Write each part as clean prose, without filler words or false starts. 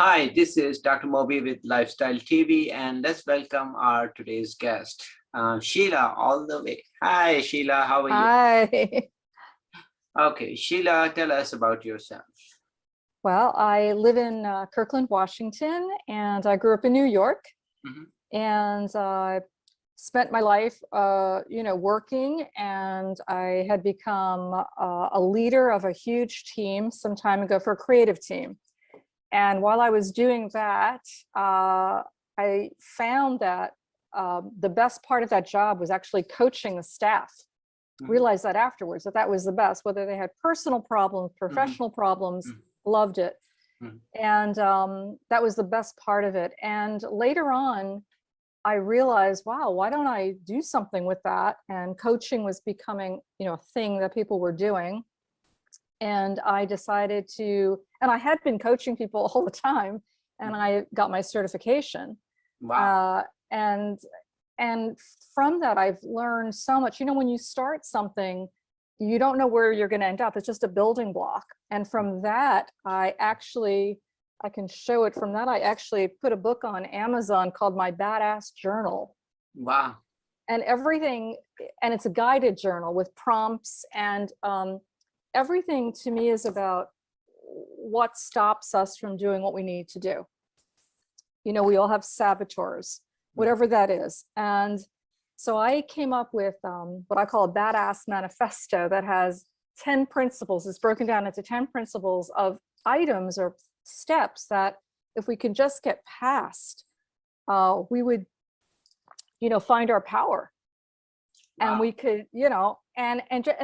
Hi, this is Dr. Moby with Lifestyle TV, and let's welcome our today's guest, Sheila, all the way. Hi, Sheila, how are you? Hi. Okay, Sheila, tell us about yourself. Well, I live in Kirkland, Washington, and I grew up in New York, and spent my life, working, and I had become a leader of a huge team some time ago for a creative team. And while I was doing that, I found that the best part of that job was actually coaching the staff. Realized that afterwards, that was the best, whether they had personal problems, professional problems, loved it. And that was the best part of it. And later on, I realized, wow, why don't I do something with that? And coaching was becoming, a thing that people were doing. And I decided to, and I had been coaching people all the time, and I got my certification. Wow. And from that, I've learned so much. When you start something, you don't know where you're going to end up. It's just a building block. And from that, I can show it. From that, I actually put a book on Amazon called My Badass Journal. Wow. And everything, and it's a guided journal with prompts, and everything to me is about what stops us from doing what we need to do. We all have saboteurs, whatever that is. And so I came up with what I call a badass manifesto that has 10 principles. It's broken down into 10 principles of items or steps that if we can just get past, we would, find our power. And we could, and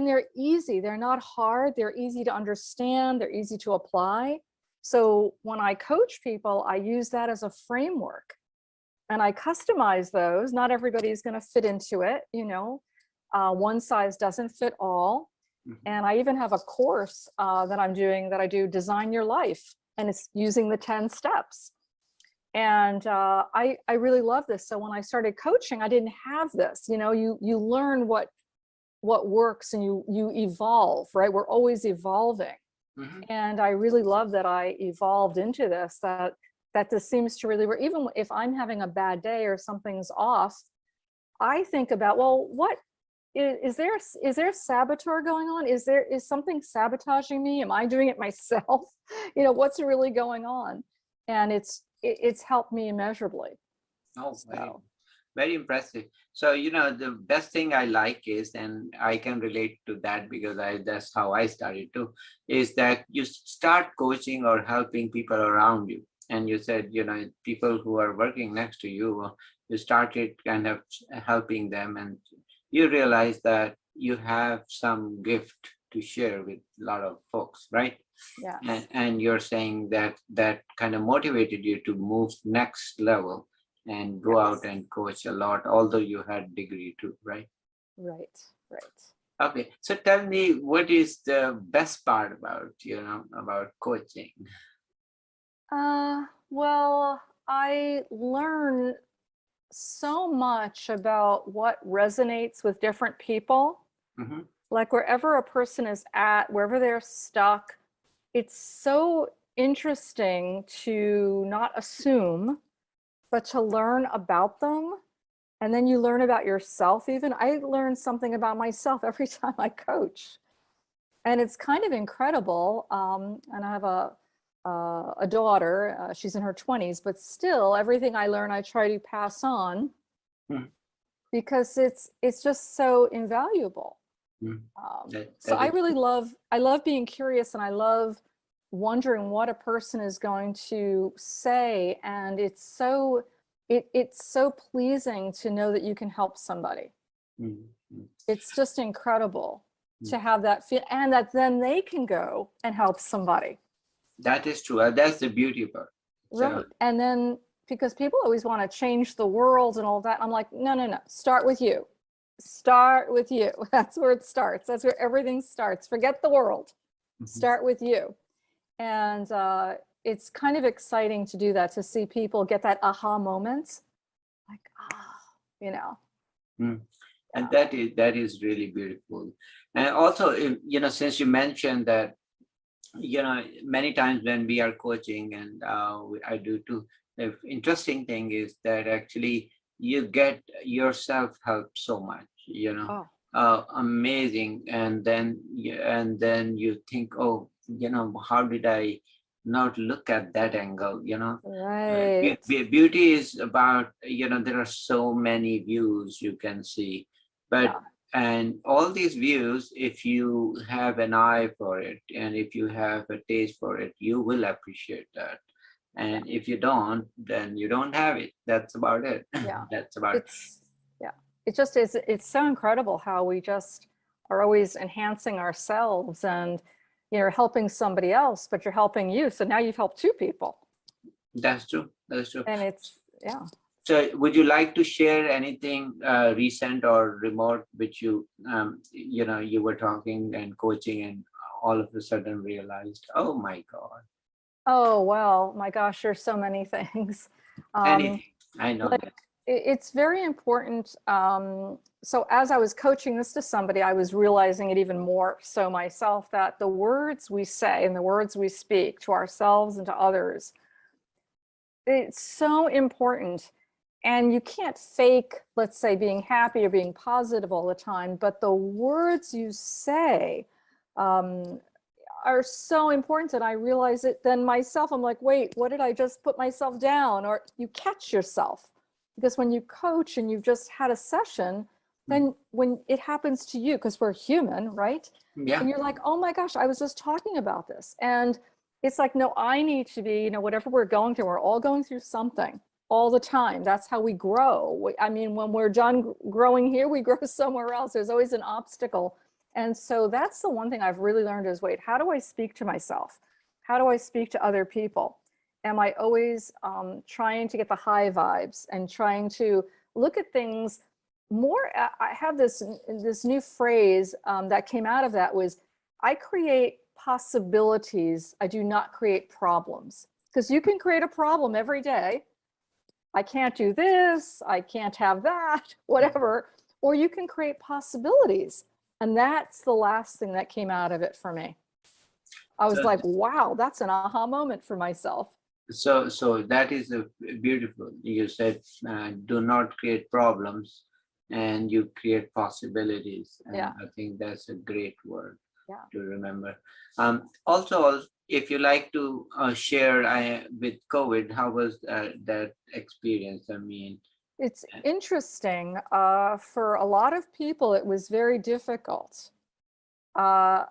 they're easy. They're not hard. They're easy to understand. They're easy to apply. So when I coach people, I use that as a framework, and I customize those. Not everybody's going to fit into it. One size doesn't fit all. And I even have a course that I'm doing that I do Design Your Life, and it's using the 10 steps. And I really love this. So when I started coaching, I didn't have this. You learn what works, and you evolve, right? We're always evolving. And I really love that I evolved into this, that this seems to really work. Even if I'm having a bad day or something's off, I think about, well, what is there a saboteur going on? Is something sabotaging me? Am I doing it myself? What's really going on? And it's helped me immeasurably. Oh, very impressive. So, the best thing I like is, and I can relate to that because that's how I started too, is that you start coaching or helping people around you. And you said, people who are working next to you, you started kind of helping them, and you realize that you have some gift to share with a lot of folks, right? Yeah. And you're saying that kind of motivated you to move next level and go out and coach a lot, although you had degree too, right? Right. Okay, so tell me, what is the best part about about coaching? Well, I learn so much about what resonates with different people. Like wherever a person is at, wherever they're stuck, it's so interesting to not assume, but to learn about them. And then you learn about yourself. Even I learn something about myself every time I coach. And it's kind of incredible. And I have a daughter, she's in her 20s, but still everything I learn, I try to pass on because it's just so invaluable. So I really love being curious, and I love wondering what a person is going to say. And it's so pleasing to know that you can help somebody. It's just incredible to have that feel, and that then they can go and help somebody. That is true. That's the beauty part. Right. And then, because people always want to change the world and all that, I'm like, no. Start with you. Start with you. That's where it starts. That's where everything starts. Forget the world. Start with you. And it's kind of exciting to do that, to see people get that aha moment. Like, And that is really beautiful. And also, since you mentioned that many times when we are coaching, and I do too, the interesting thing is that actually you get yourself help so much, Oh, amazing. And then you think, oh, how did I not look at that angle? right. Beauty is about, there are so many views you can see, but Yeah. and all these views, if you have an eye for it and if you have a taste for it, you will appreciate that. Yeah. And if you don't, then you don't have it. That's about it. Yeah. That's about it. It's, yeah. It just is, it's so incredible how we just are always enhancing ourselves and, helping somebody else, but you're helping you. So now you've helped two people. That's true. That's true. And it's, yeah. So, would you like to share anything recent or remote, which you were talking and coaching, and all of a sudden realized, oh my God, Oh, well, my gosh, there's so many things. Um, anything. I know like that. it's very important. So as I was coaching this to somebody, I was realizing it even more so myself, that the words we say and the words we speak to ourselves and to others, it's so important. And you can't fake, let's say, being happy or being positive all the time, but the words you say, um, are so important. And I realize it then myself. I'm like, wait, what did I just put myself down? Or you catch yourself, because when you coach and you've just had a session, Mm. then when it happens to you, because we're human, right? Yeah. And you're like, oh my gosh, I was just talking about this. And it's like, no, I need to be, whatever we're going through, we're all going through something all the time. That's how we grow. I mean, when we're done growing here, we grow somewhere else. There's always an obstacle. And so that's the one thing I've really learned is, wait, how do I speak to myself? How do I speak to other people? Am I always trying to get the high vibes and trying to look at things more? I have this new phrase that came out of that was, I create possibilities. I do not create problems. Because you can create a problem every day. I can't do this, I can't have that, whatever. Or you can create possibilities. And that's the last thing that came out of it for me. I was So, like, wow, that's an aha moment for myself. so that is a beautiful. You said, do not create problems, and you create possibilities, and Yeah, I think that's a great word yeah. to remember. Also, if you like to share, with COVID, how was that experience? I mean, It's interesting. For a lot of people, it was very difficult. Uh,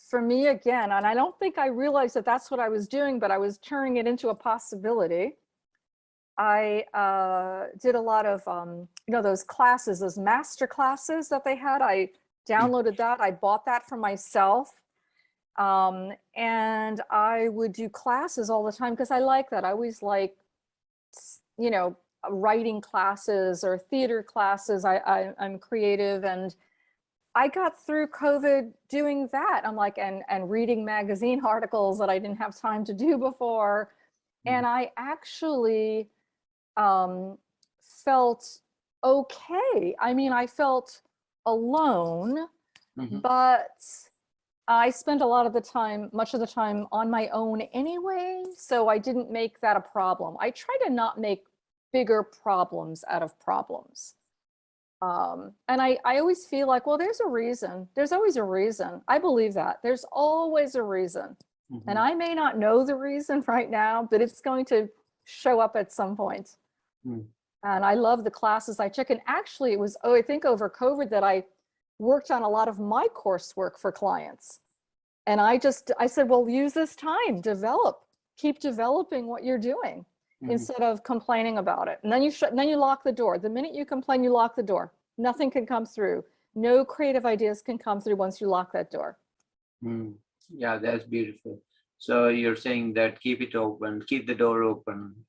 for me, again, and I don't think I realized that that's what I was doing, but I was turning it into a possibility. I did a lot of, those classes, those master classes that they had. I downloaded that. I bought that for myself. And I would do classes all the time because I like that. I always like, you know, writing classes or theater classes. I'm creative, and I got through COVID doing that. I'm like, and reading magazine articles that I didn't have time to do before. And I actually felt okay. I mean, I felt alone, mhm. but I spent a lot of the time, much of the time on my own anyway. So I didn't make that a problem. I try to not make bigger problems out of problems. And I always feel like, well, there's a reason. There's always a reason. I believe that. There's always a reason. And Mhm. I may not know the reason right now, but it's going to show up at some point. Mm. And I love the classes I took. And actually, it was, oh, I think over COVID that I worked on a lot of my coursework for clients. And I said, well, use this time, keep developing what you're doing Mhm. instead of complaining about it. And then you lock the door. The minute you complain, you lock the door. Nothing can come through. No creative ideas can come through once you lock that door. Mm. Yeah, that's beautiful. So you're saying that keep it open, keep the door open,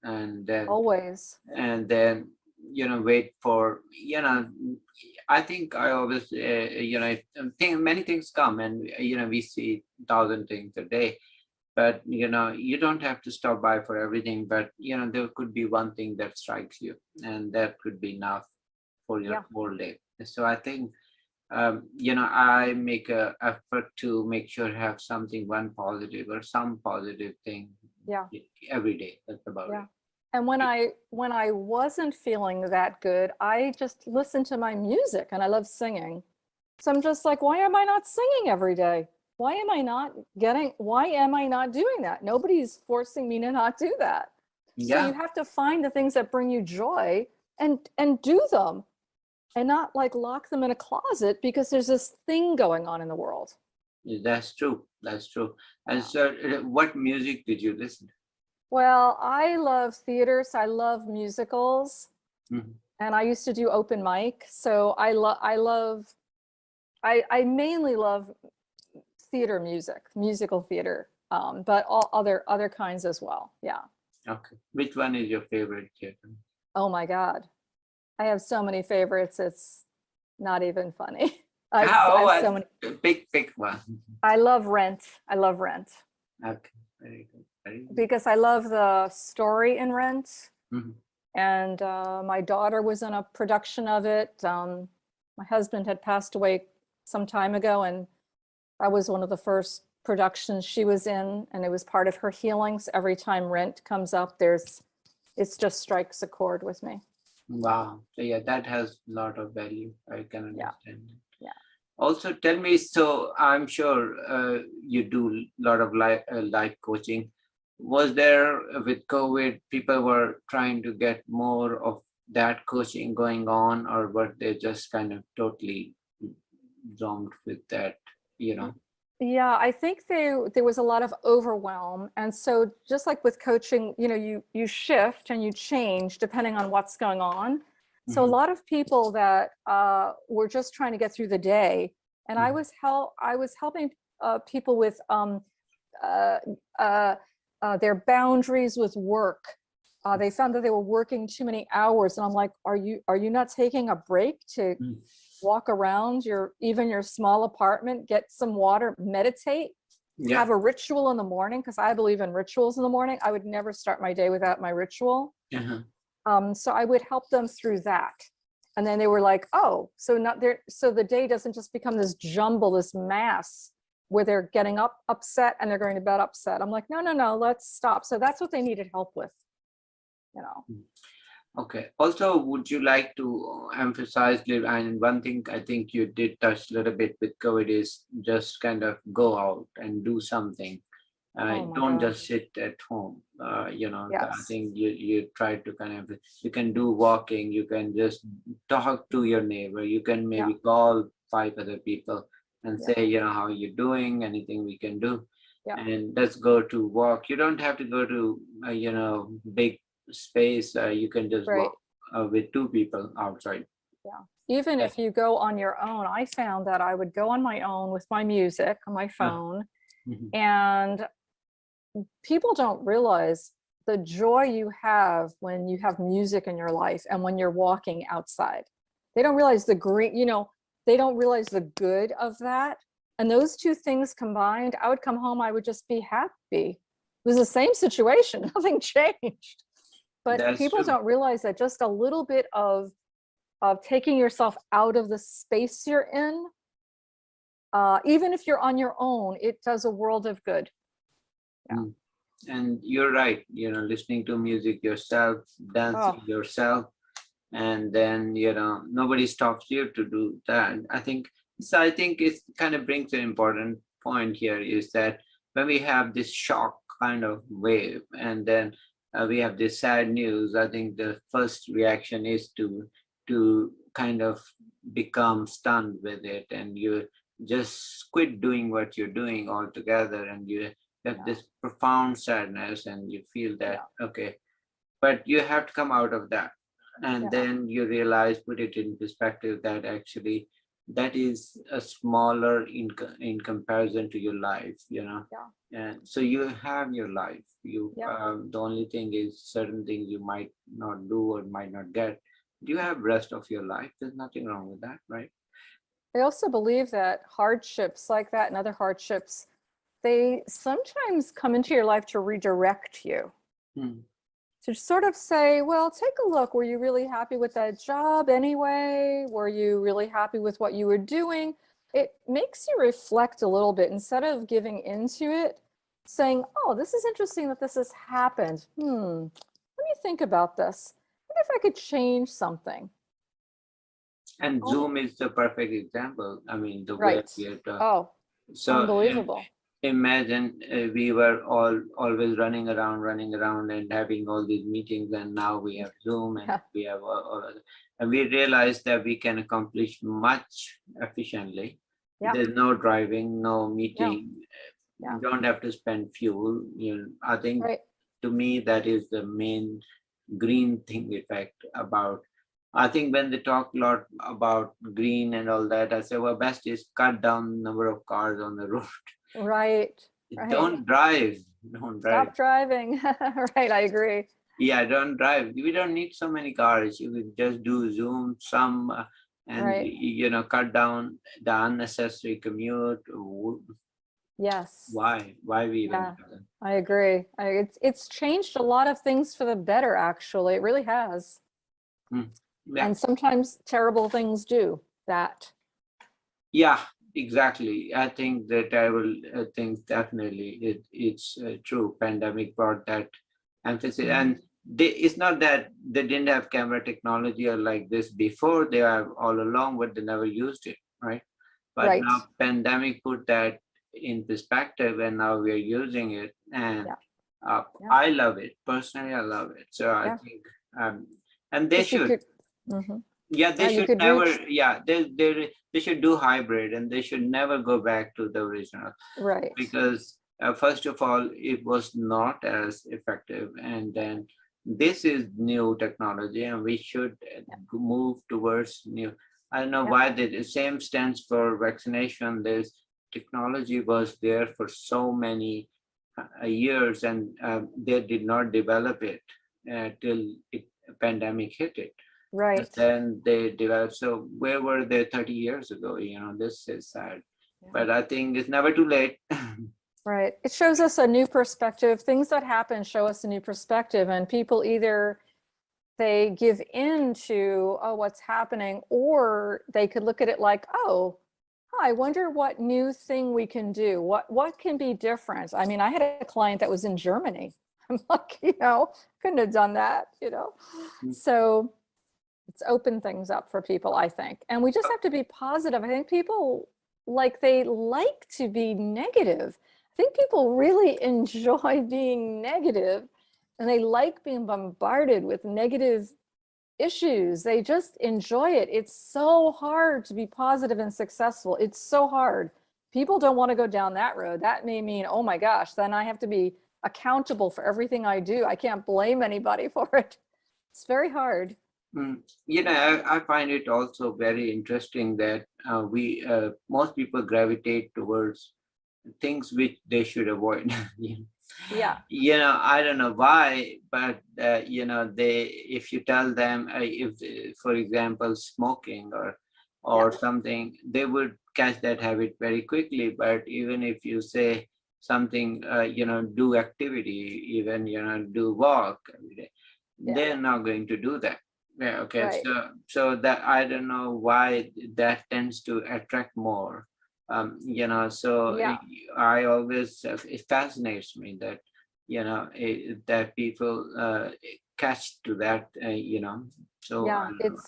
Always. and then wait for I think I always think many things come, and we see 1,000 things a day, but you don't have to stop by for everything, but there could be one thing that strikes you, and that could be enough for your Yeah. whole day. So I think I make a effort to make sure I have something, one positive or some positive thing Yeah. every day. That's about Yeah. it. And when I wasn't feeling that good, I just listened to my music, and I love singing. So I'm just like, why am I not singing every day? Why am I not doing that? Nobody's forcing me to not do that. So you Yeah, have to find the things that bring you joy and do them, and not like lock them in a closet because there's this thing going on in the world. that's true. That's true. And Yeah. so, what music did you listen Well, I love theater, so I love musicals, to? Mhm. and I used to do open mic. So I mainly love theater music, musical theater, but all other kinds as well. Yeah. Okay. Which one is your favorite theater? Oh my God. I have so many favorites. It's not even funny. I Oh, have so many. pick one. I love Rent. I love Rent Okay, very good. Very good. because I love the story in Rent. Mhm. And my daughter was in a production of it. My husband had passed away some time ago, and that was one of the first productions she was in, and it was part of her healings. Every time Rent comes up, it just strikes a chord with me. Wow. So yeah, that has a lot of value. I can Yeah, understand. yeah. Also, tell me, so I'm sure you do a lot of life coaching. Was there with COVID, people were trying to get more of that coaching going on, or were they just kind of totally zombed with that, you know? Yeah, I think there was a lot of overwhelm. And so just like with coaching, you shift and you change depending on what's going on. So a Mhm, lot of people that were just trying to get through the day, and mhm, I was helping people with uh, uh, their boundaries with work. They found that they were working too many hours, and I'm like, are you not taking a break to mhm. walk around your small apartment, get some water, meditate, Yeah. have a ritual in the morning? Because I believe in rituals in the morning. I would never start my day without my ritual. Uh-huh. So I would help them through that. And then they were like, oh, so not there, so the day doesn't just become this jumble, this mass where they're getting up upset and they're going to bed upset. I'm like, no, no, no, let's stop. So that's what they needed help with, you know. Okay. Also, would you like to emphasize, and one thing I think you did touch a little bit with COVID is just kind of go out and do something. Oh my Don't God. just sit at home. I Yes. think you try to kind of, you can do walking, you can just talk to your neighbor, you can Yeah. maybe call five other people and Yeah. say, how you doing, anything we can do, Yeah. and let's go to walk. You don't have to go to, big space. You can just Right. walk with two people outside. Yeah. Even That- if you go on your own, I found that I would go on my own with my music on my uh, phone, mhm. and people don't realize the joy you have when you have music in your life and when you're walking outside. They don't realize they don't realize the good of that. And those two things combined, I would come home, I would just be happy. It was the same situation, nothing changed. But That's people true. don't realize that just a little bit of taking yourself out of the space you're in, even if you're on your own, it does a world of good. Yeah. Mm. And you're right, listening to music yourself, Oh, dancing yourself, and then nobody stops you to do that. I think it kind of brings an important point here, is that when we have this shock kind of wave, and then we have this sad news, I think the first reaction is to kind of become stunned with it, and you just quit doing what you're doing altogether, and you have yeah. this profound sadness, and you feel that, Yeah. okay, but you have to come out of that, and Yeah. then you realize, put it in perspective, that actually that is a smaller in comparison to your life, Yeah. and so you have your life. Yeah. The only thing is, certain things you might not do or might not get. You have rest of your life. There's nothing wrong with that, right? I also believe that hardships like that and other hardships, they sometimes come into your life to redirect you. Hmm. to sort of say, well, take a look. Were you really happy with that job anyway? Were you really happy with what you were doing? It makes you reflect a little bit instead of giving into it, saying, oh, this is interesting that this has happened. Let me think about this. What if I could change something? And Oh, Zoom is the perfect example. I mean, the way right. we are done. Oh, So unbelievable. imagine we were all always running around and having all these meetings, and now we have Zoom and Yeah, we have and we realized that we can accomplish much efficiently. yeah, There's no driving, no no, meeting. yeah, You don't have to spend fuel. You know, I think right. to me that is the main green thing effect about. I think when they talk a lot about green and all that, I say, well, best is cut down number of cars on the road. Right, right. Don't drive. Don't drive. Stop driving. Right, I agree. Yeah, don't drive. We don't need so many cars. You can just do Zoom some and Right. cut down the unnecessary commute. Yes. Why? Why we even Yeah, have them? I agree. It's changed a lot of things for the better, actually. It really has. Hmm. Yeah. And sometimes terrible things do that. Yeah, exactly. I think the terrible things definitely it's true. Pandemic brought that emphasis, Mhm. and it's not that they didn't have camera technology or like this before. They have all along, but they never used it, right? But Right. now pandemic put that in perspective, and now we are using it, and Yeah. Yeah. I love it personally. I love it. So I Yeah. think, and they Because you should. could, mhm. Yeah, they Yeah, you should could never. reach, Yeah, they should do hybrid, and they should never go back to the original right. because first of all, it was not as effective, and then this is new technology, and we should move towards new. I don't know Yeah. why the same stands for vaccination. This technology was there for so many years, and they did not develop it till it pandemic hit it, and Right. then they developed. So where were they 30 years ago? This is sad, Yeah. but I think it's never too late. Right. It shows us a new perspective. Things that happen show us a new perspective, and people either they give in to, oh, what's happening, or they could look at it like, oh, I wonder what new thing we can do. What can be different? I mean, I had a client that was in Germany. I'm like, couldn't have done that. So it's opened things up for people, I think. And we just have to be positive. I think people they like to be negative. I think people really enjoy being negative, and they like being bombarded with negative issues. They just enjoy it. It's so hard to be positive and successful. It's so hard. People don't want to go down that road. That may mean, oh my gosh, then I have to be accountable for everything I do. I can't blame anybody for it. It's very hard. Mm. I find it also very interesting that we most people gravitate towards things which they should avoid. Yeah. I don't know why, but they if you tell them if for example smoking Yeah. or something, they would catch that habit very quickly. But even if you say something, do activity, even do walk every day, Yeah. they're not going to do that. Yeah, okay. Right. So that I don't know why that tends to attract more. So Yeah. I always it fascinates me that that people catch to that. So I Yeah. don't know.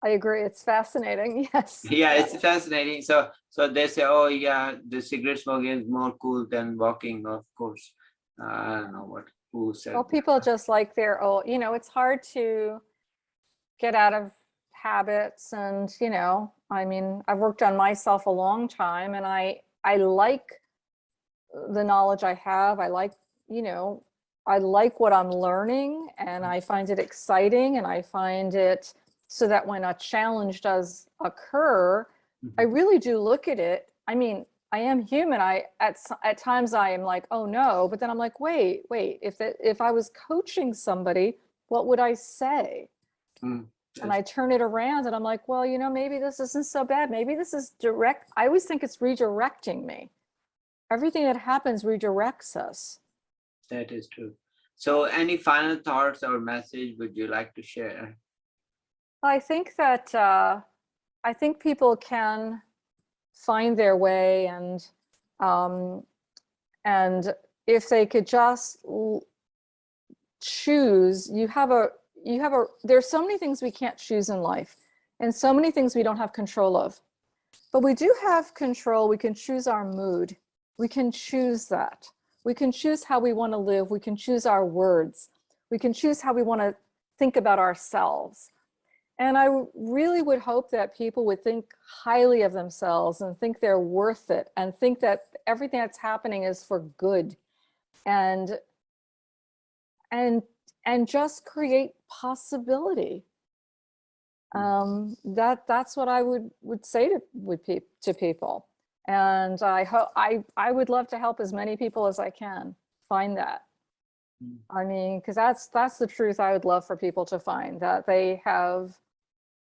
I agree. It's fascinating. Yes. Yeah, Yeah. it's fascinating. So they say, oh yeah, the cigarette smoking is more cool than walking. Of course, I don't know who Well, said people just like their old, it's hard to get out of habits, and I mean, I've worked on myself a long time, and I like the knowledge I have. You know, I like what I'm learning, and I find it exciting, and I find it so that when a challenge does occur, I that. really do look at it. I mean, I am human. At times I am like, oh no, but then I'm like, wait, if I was coaching somebody, what would I say? Mm, And yes, I turn it around and I'm like, well, maybe this isn't so bad. Maybe this is direct. I always think it's redirecting me. Everything that happens redirects us. that is true. So any final thoughts or message would you like to share? I think that I think people can find their way, um, and if they could just choose, there's so many things we can't choose in life, and so many things we don't have control of. But we do have control. We can choose our mood. We can choose that. We can choose how we want to live. We can choose our words. We can choose how we want to think about ourselves. And I really would hope that people would think highly of themselves and think they're worth it and think that everything that's happening is for good, and and just create possibility. That's what I would say to people. And I would love to help as many people as I can find that. I mean, because that's the truth I would love for people to find, that they have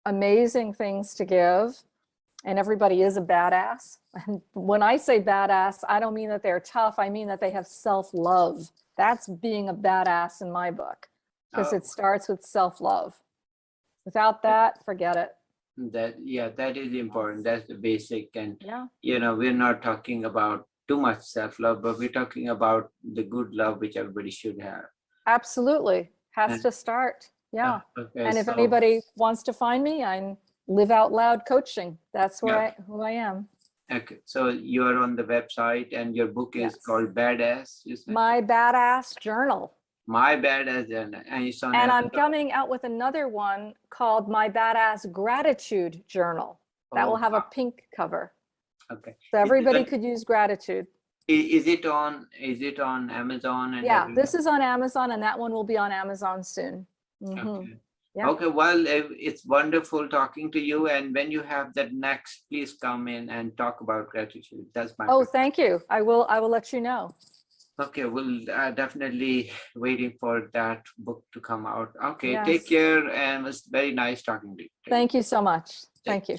amazing things to give, and everybody is a badass. And when I say badass, I don't mean that they're tough. I mean that they have self-love. That's being a badass in my book, because it starts with self-love. Without that, forget it. That is important. That's the basic. And Yeah, we're not talking about too much self-love, but we're talking about the good love which everybody should have. absolutely. Has And to start. Yeah. okay, And if so anybody wants to find me, I'm Live Out Loud Coaching. That's yeah, who I am. okay. So you are on the website, and your book is Yes. called Badass, you said? My Badass Journal. My Badass, and it's on And I'm Amazon. coming out with another one called My Badass Gratitude Journal. That will Oh, have a wow. pink cover. Okay. So everybody could use gratitude. Is it on Amazon and Yeah, everywhere? this is on Amazon, and that one will be on Amazon soon. Okay. Yeah. Okay, well, it's wonderful talking to you. And when you have that next, please come in and talk about gratitude. That's my Oh, question. thank you. I will let you know. Okay, we'll definitely waiting for that book to come out. Okay, take Yes. care, and it was very nice talking to you. Thank you so much. Thank you.